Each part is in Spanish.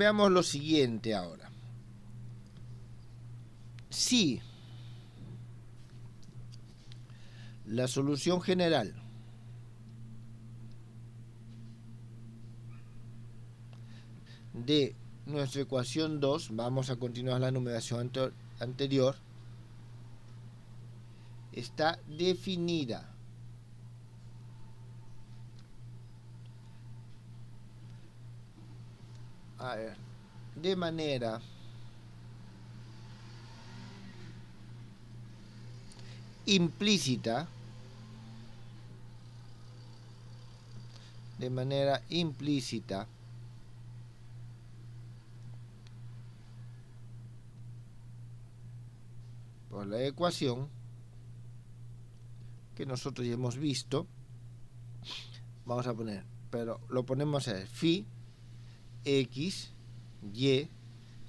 Veamos lo siguiente ahora. Si la solución general de nuestra ecuación 2, vamos a continuar la numeración anterior, está definida de manera implícita, por la ecuación que nosotros ya hemos visto. Vamos a poner, pero lo ponemos a phi x y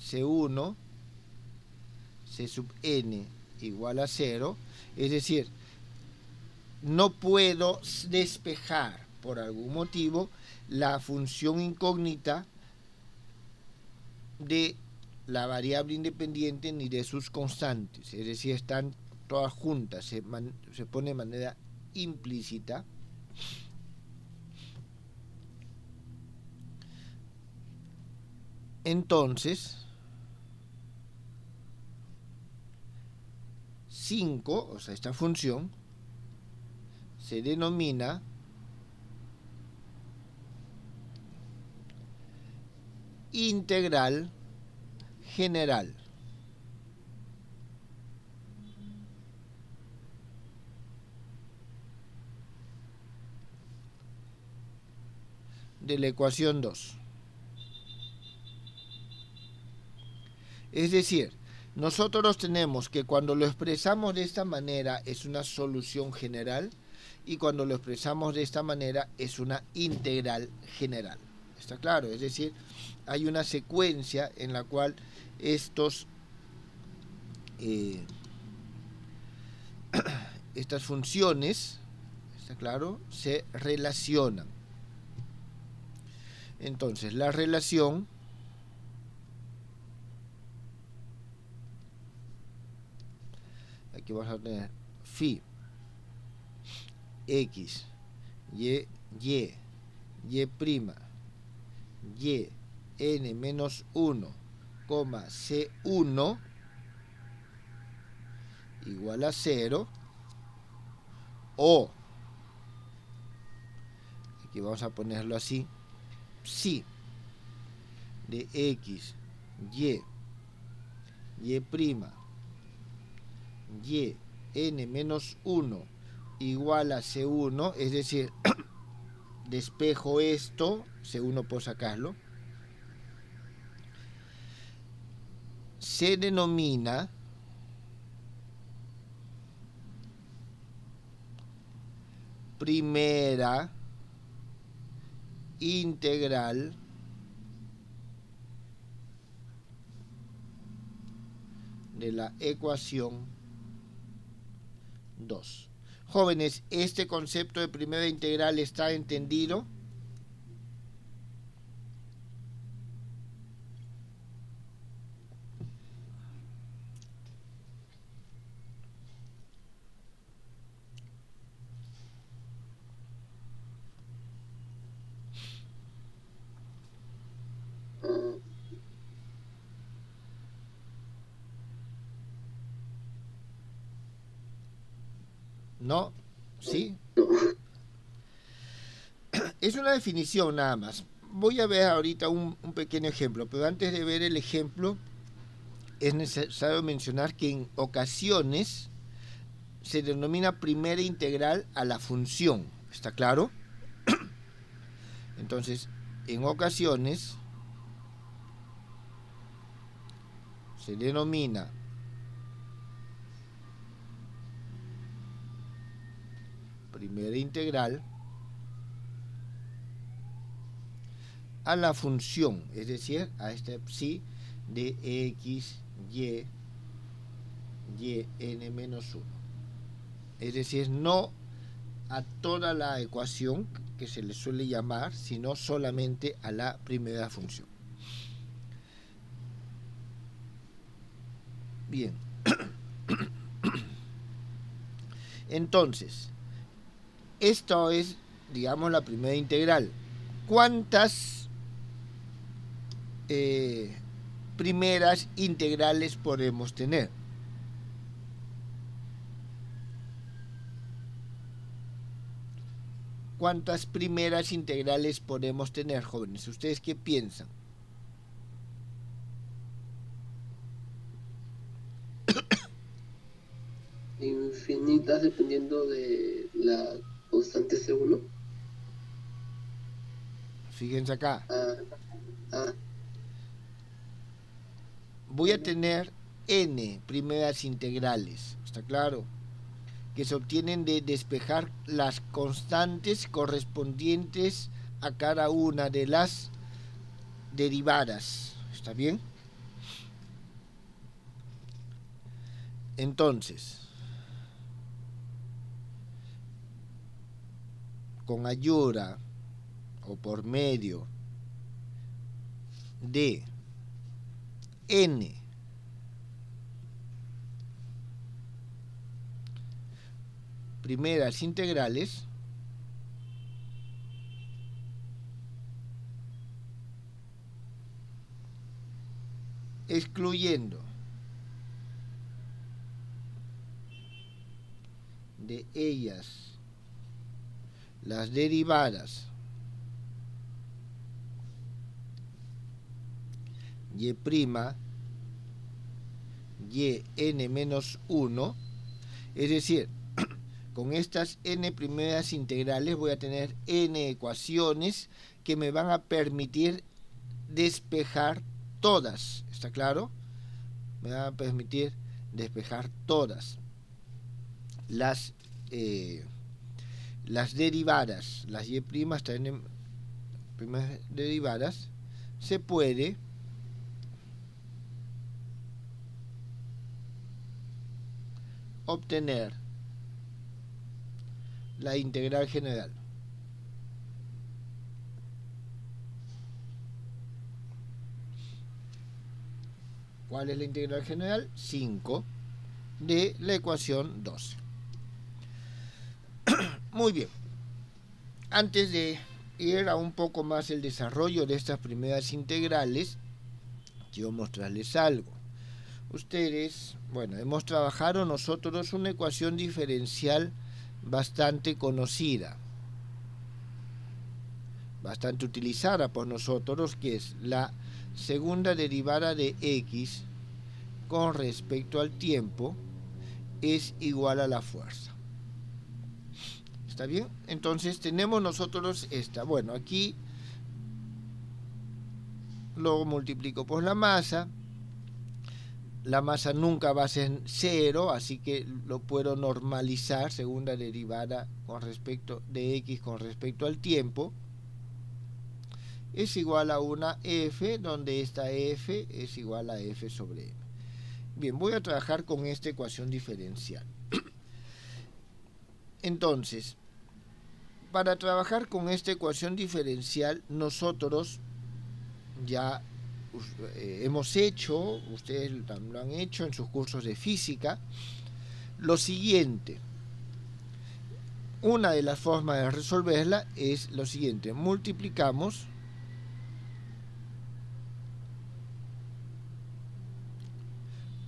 c1 c sub n igual a 0, es decir, no puedo despejar por algún motivo la función incógnita de la variable independiente ni de sus constantes, es decir, están todas juntas, se pone de manera implícita. Entonces 5, o sea, esta función se denomina integral general. De la ecuación 2. Es decir, nosotros tenemos que cuando lo expresamos de esta manera es una solución general y cuando lo expresamos de esta manera es una integral general. ¿Está claro? Es decir, hay una secuencia en la cual estas funciones, ¿está claro?, se relacionan. Entonces, la relación aquí vamos a tener phi x y prima y n menos 1, c1 igual a 0, o aquí vamos a ponerlo así, psi de x y prima y n menos 1 igual a c1, es decir, despejo esto, c1 puedo sacarlo, se denomina primera integral de la ecuación 2. Jóvenes, ¿este concepto de primera integral está entendido? ¿No? ¿Sí? Es una definición nada más. Voy a ver ahorita un pequeño ejemplo, pero antes de ver el ejemplo es necesario mencionar que en ocasiones se denomina primera integral a la función. ¿Está claro? Entonces, en ocasiones se denomina primera integral a la función, es decir, a este psi de x, y n menos 1. Es decir, no a toda la ecuación que se le suele llamar, sino solamente a la primera función. Bien. Entonces, esto es, digamos, la primera integral. ¿Cuántas primeras integrales podemos tener? ¿Cuántas primeras integrales podemos tener, jóvenes? ¿Ustedes qué piensan? Infinitas dependiendo de la constante C1. Fíjense acá. Ah, ah, Voy a tener n primeras integrales, ¿está claro? Que se obtienen de despejar las constantes correspondientes a cada una de las derivadas. ¿Está bien? Entonces, con ayuda o por medio de n primeras integrales, excluyendo de ellas las derivadas y', y n menos 1, es decir, con estas n primeras integrales voy a tener n ecuaciones que me van a permitir despejar todas, ¿está claro? Me van a permitir despejar todas las derivadas, las y' n primeras derivadas, se puede obtener la integral general. ¿Cuál es la integral general? 5 de la ecuación 12. Muy bien. Antes de ir a un poco más el desarrollo de estas primeras integrales, quiero mostrarles algo. Ustedes, bueno, hemos trabajado nosotros una ecuación diferencial bastante conocida, bastante utilizada por nosotros, que es la segunda derivada de x con respecto al tiempo es igual a la fuerza. ¿Está bien? Entonces tenemos nosotros esta. Bueno, aquí lo multiplico por la masa. La masa nunca va a ser 0, así que lo puedo normalizar, segunda derivada con respecto de x con respecto al tiempo. Es igual a una f, donde esta f es igual a f sobre m. Bien, voy a trabajar con esta ecuación diferencial. Entonces, para trabajar con esta ecuación diferencial, nosotros ya hemos hecho, ustedes lo han hecho en sus cursos de física, lo siguiente. Una de las formas de resolverla es lo siguiente: multiplicamos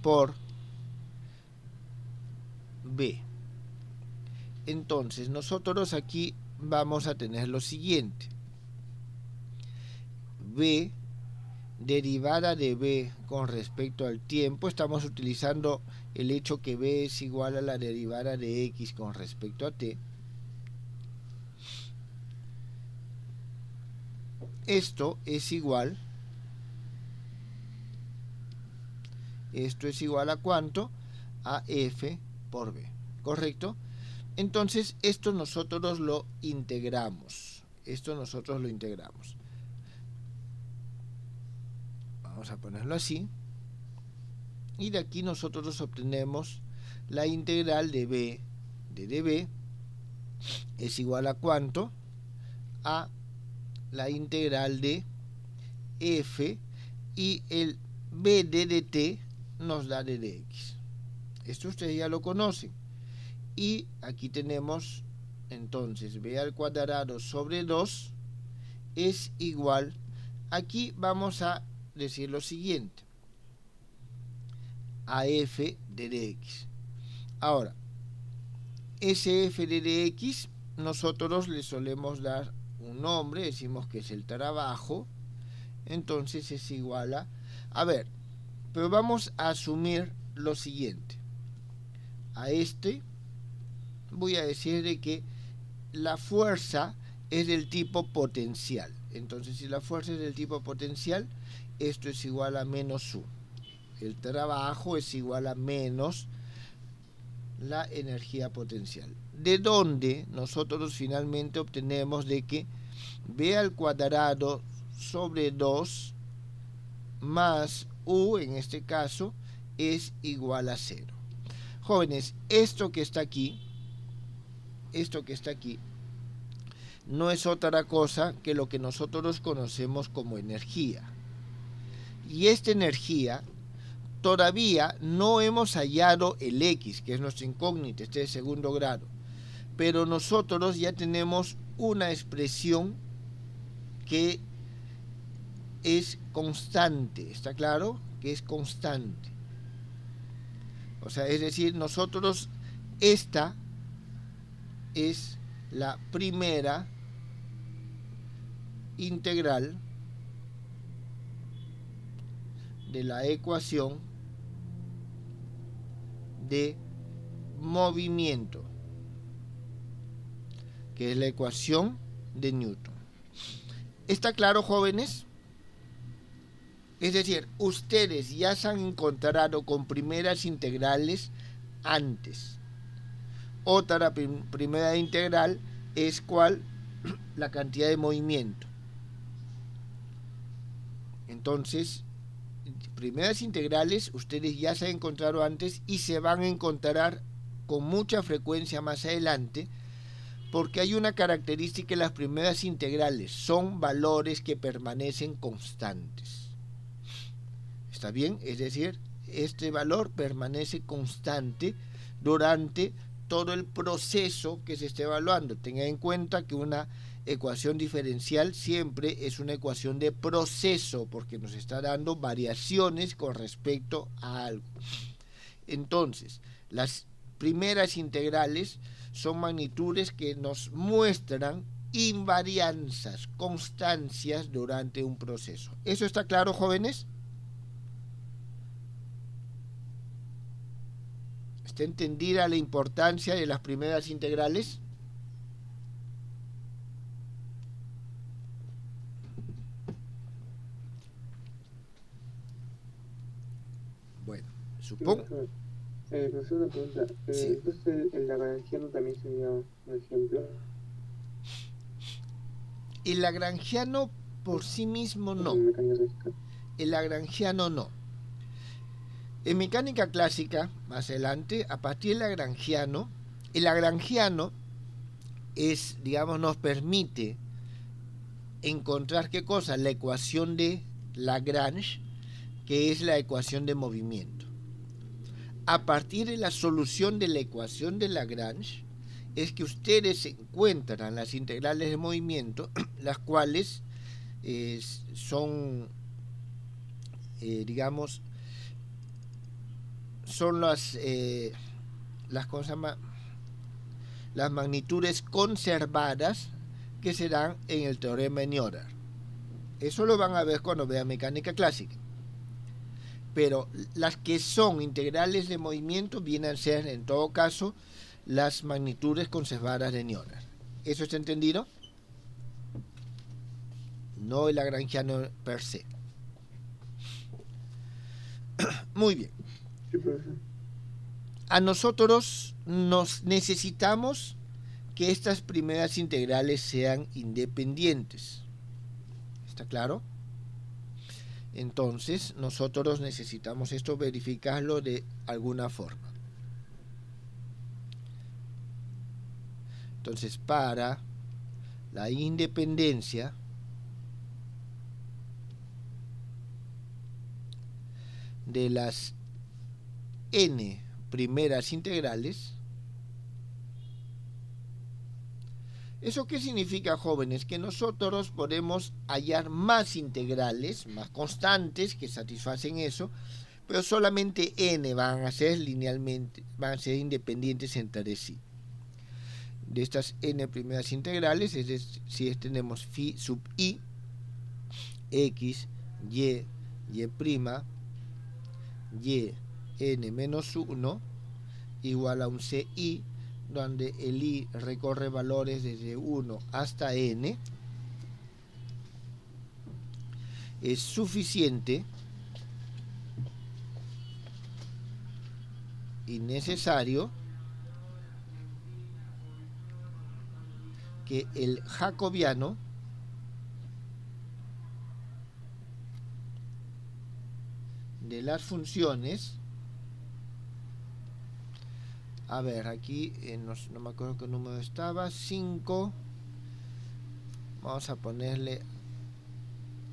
por b. Entonces nosotros aquí vamos a tener lo siguiente: b derivada de b con respecto al tiempo. Estamos utilizando el hecho que b es igual a la derivada de x con respecto a t. Esto es igual a ¿cuánto? A f por b, ¿correcto? Entonces esto nosotros lo integramos. Vamos a ponerlo así. Y de aquí nosotros obtenemos la integral de b de db es igual a ¿cuánto? A la integral de f, y el b de dt nos da d de x. Esto ustedes ya lo conocen. Y aquí tenemos entonces b al cuadrado sobre 2 es igual. Aquí vamos a decir lo siguiente: a f de dx. Ahora, ese f de dx nosotros le solemos dar un nombre, decimos que es el trabajo, entonces es igual a ver, pero vamos a asumir lo siguiente: a este voy a decir de que la fuerza es del tipo potencial. Entonces, si la fuerza es del tipo potencial, esto es igual a menos U. El trabajo es igual a menos la energía potencial. De donde nosotros finalmente obtenemos de que b al cuadrado sobre 2 más U, en este caso, es igual a 0. Jóvenes, esto que está aquí, no es otra cosa que lo que nosotros conocemos como energía. Y esta energía todavía no hemos hallado el X, que es nuestra incógnita, este de segundo grado. Pero nosotros ya tenemos una expresión que es constante, ¿está claro? Que es constante. O sea, es decir, nosotros, esta es la primera integral de la ecuación de movimiento, que es la ecuación de Newton. ¿Está claro, jóvenes? Es decir, ustedes ya se han encontrado con primeras integrales antes. Otra primera integral es ¿cuál? La cantidad de movimiento. Entonces, primeras integrales ustedes ya se han encontrado antes y se van a encontrar con mucha frecuencia más adelante, porque hay una característica en las primeras integrales: son valores que permanecen constantes. ¿Está bien? Es decir, este valor permanece constante durante todo el proceso que se esté evaluando. Tengan en cuenta que una ecuación diferencial siempre es una ecuación de proceso, porque nos está dando variaciones con respecto a algo. Entonces, las primeras integrales son magnitudes que nos muestran invarianzas, constancias durante un proceso. ¿Eso está claro, jóvenes? ¿Está entendida la importancia de las primeras integrales? Bueno, supongo... Profesor, una pregunta. Sí. Entonces, el lagrangiano también sería un ejemplo. El lagrangiano por sí mismo no. El lagrangiano no. En mecánica clásica, más adelante, a partir del lagrangiano, el lagrangiano es, digamos, nos permite encontrar ¿qué cosa? La ecuación de Lagrange, que es la ecuación de movimiento. A partir de la solución de la ecuación de Lagrange, es que ustedes encuentran las integrales de movimiento, las cuales son, digamos, son las ¿cómo se llama? Las magnitudes conservadas que se dan en el teorema de Noether. Eso lo van a ver cuando vean mecánica clásica. Pero las que son integrales de movimiento vienen a ser, en todo caso, las magnitudes conservadas de Noether. ¿Eso está entendido? No el lagrangiano per se. Muy bien. Sí, profesor. A nosotros nos necesitamos que estas primeras integrales sean independientes. ¿Está claro? Entonces, nosotros necesitamos esto verificarlo de alguna forma. Entonces, para la independencia de las n primeras integrales. ¿Eso qué significa, jóvenes? Que nosotros podemos hallar más integrales, más constantes que satisfacen eso, pero solamente n van a ser linealmente, van a ser independientes entre sí. De estas n primeras integrales, es decir, si tenemos phi sub i, x, y, y', y, n menos 1, igual a un ci, donde el i recorre valores desde 1 hasta n, es suficiente y necesario que el jacobiano de las funciones, a ver, aquí no me acuerdo qué número estaba, 5, vamos a ponerle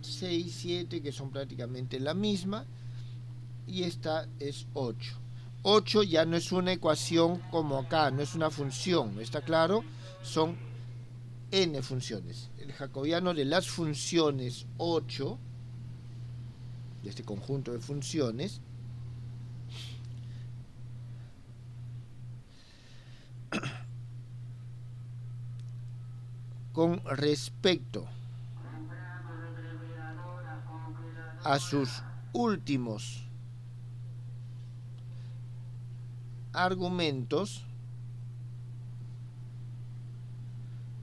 6, 7, que son prácticamente la misma, y esta es 8. 8 ya no es una ecuación como acá, no es una función, ¿está claro? Son n funciones. El jacobiano de las funciones 8, de este conjunto de funciones, con respecto a sus últimos argumentos,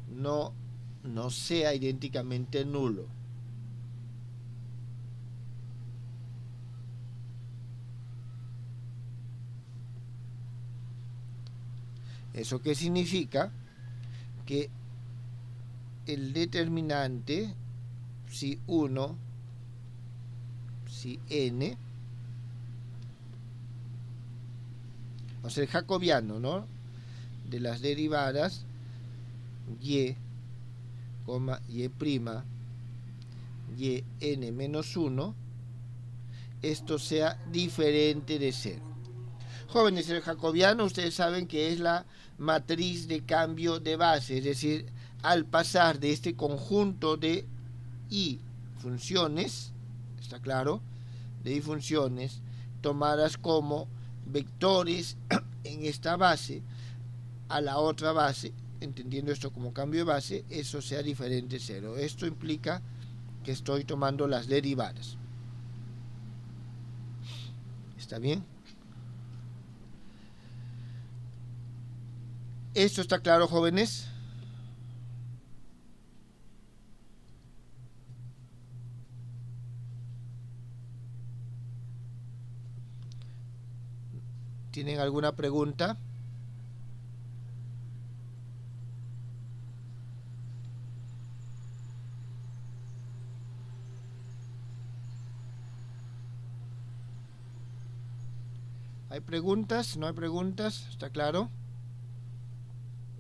no sea idénticamente nulo. ¿Eso qué significa? Que el determinante, si 1, si n, o sea, el jacobiano, ¿no?, de las derivadas y, y', n menos 1, esto sea diferente de 0. Jóvenes, el jacobiano ustedes saben que es la matriz de cambio de base, es decir, al pasar de este conjunto de i funciones, ¿está claro?, de i funciones tomadas como vectores en esta base a la otra base, entendiendo esto como cambio de base, eso sea diferente de 0. Esto implica que estoy tomando las derivadas. ¿Está bien? ¿Esto está claro, jóvenes? ¿Tienen alguna pregunta? ¿Hay preguntas? ¿No hay preguntas? ¿Está claro?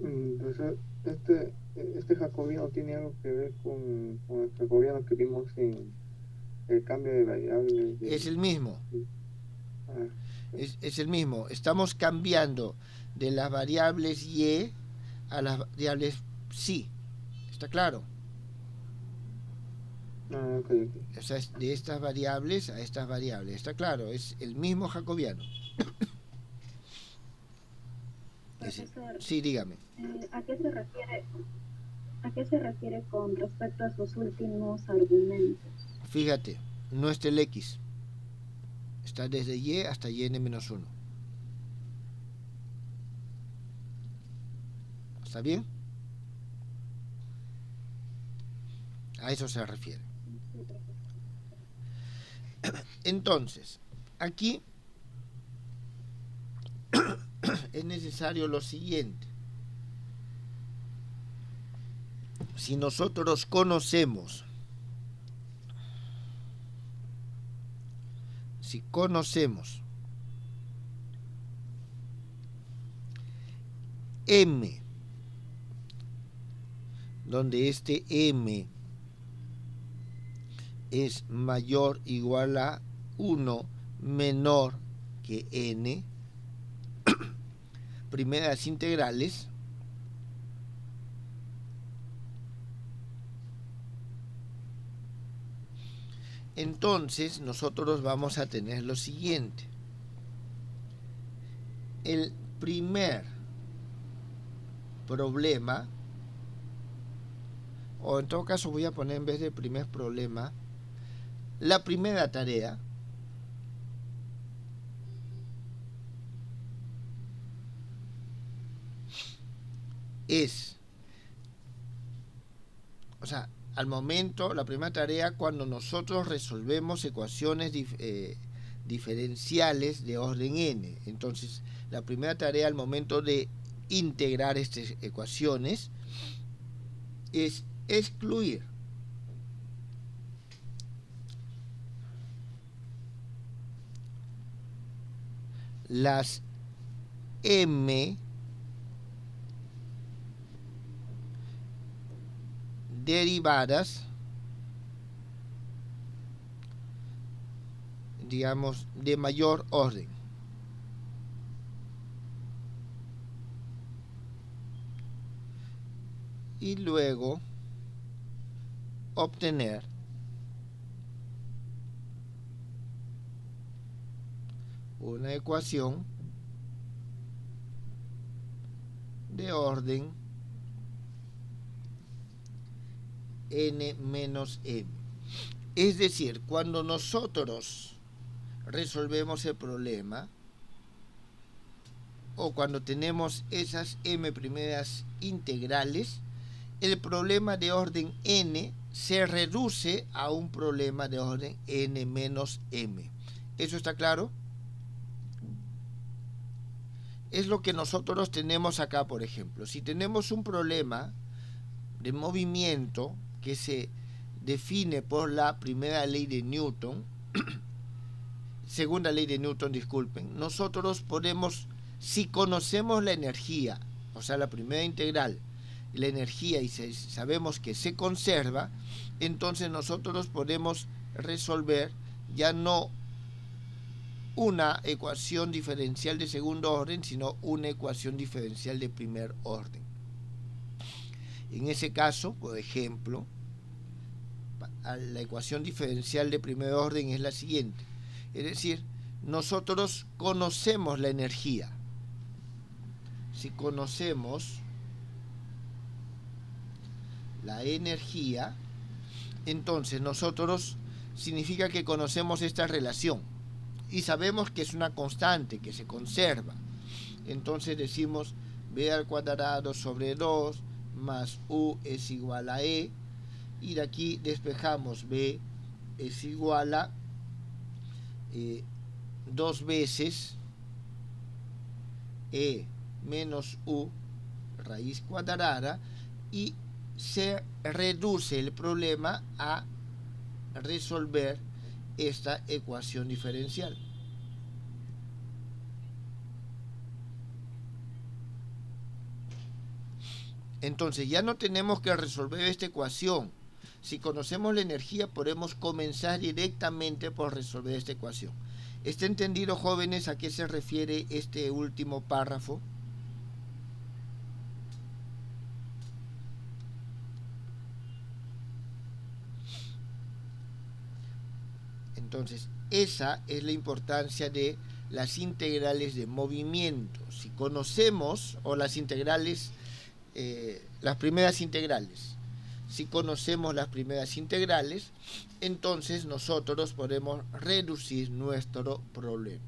Entonces, este jacobiano tiene algo que ver con el jacobiano que vimos en el cambio de variables. Es el mismo. Ah, Es el mismo. Estamos cambiando de las variables y a las variables psi. ¿Está claro? ok. O sea, de estas variables a estas variables. ¿Está claro? Es el mismo jacobiano. Profesor, Sí, dígame. ¿a qué se refiere con respecto a sus últimos argumentos? Fíjate, no está el x. Está desde y hasta yn menos 1. ¿Está bien? A eso se refiere. Entonces, aquí es necesario lo siguiente. Si nosotros conocemos, m, donde este m es mayor o igual a 1 menor que n primeras integrales entonces nosotros vamos a tener lo siguiente. El primer problema, o en todo caso voy a poner en vez de primer problema, la primera tarea es, o sea, al momento, la primera tarea cuando nosotros resolvemos ecuaciones diferenciales de orden n. Entonces, la primera tarea al momento de integrar estas ecuaciones es excluir las m derivadas, digamos, de mayor orden. Y luego obtener una ecuación de orden n menos m. Es decir, cuando nosotros resolvemos el problema o cuando tenemos esas m primeras integrales, el problema de orden n se reduce a un problema de orden n menos m. ¿Eso está claro? Es lo que nosotros tenemos acá, por ejemplo. Si tenemos un problema de movimiento que se define por la primera ley de Newton, segunda ley de Newton, disculpen, nosotros podemos, si conocemos la energía, o sea, la primera integral, la energía, y sabemos que se conserva, entonces nosotros podemos resolver ya no una ecuación diferencial de segundo orden, sino una ecuación diferencial de primer orden. En ese caso, por ejemplo, la ecuación diferencial de primer orden es la siguiente. Es decir, nosotros conocemos la energía. Si conocemos la energía, entonces nosotros significa que conocemos esta relación y sabemos que es una constante, que se conserva. Entonces decimos b al cuadrado sobre 2 más u es igual a e, y de aquí despejamos b es igual a 2 veces e menos u raíz cuadrada, y se reduce el problema a resolver esta ecuación diferencial. Entonces ya no tenemos que resolver esta ecuación. Si conocemos la energía, podemos comenzar directamente por resolver esta ecuación. ¿Está entendido, jóvenes, a qué se refiere este último párrafo? Entonces, esa es la importancia de las integrales de movimiento. Si conocemos, o las integrales, las primeras integrales, si conocemos las primeras integrales, entonces nosotros podemos reducir nuestro problema.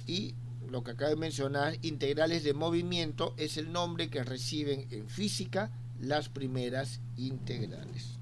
Y lo que acabo de mencionar, integrales de movimiento, es el nombre que reciben en física las primeras integrales.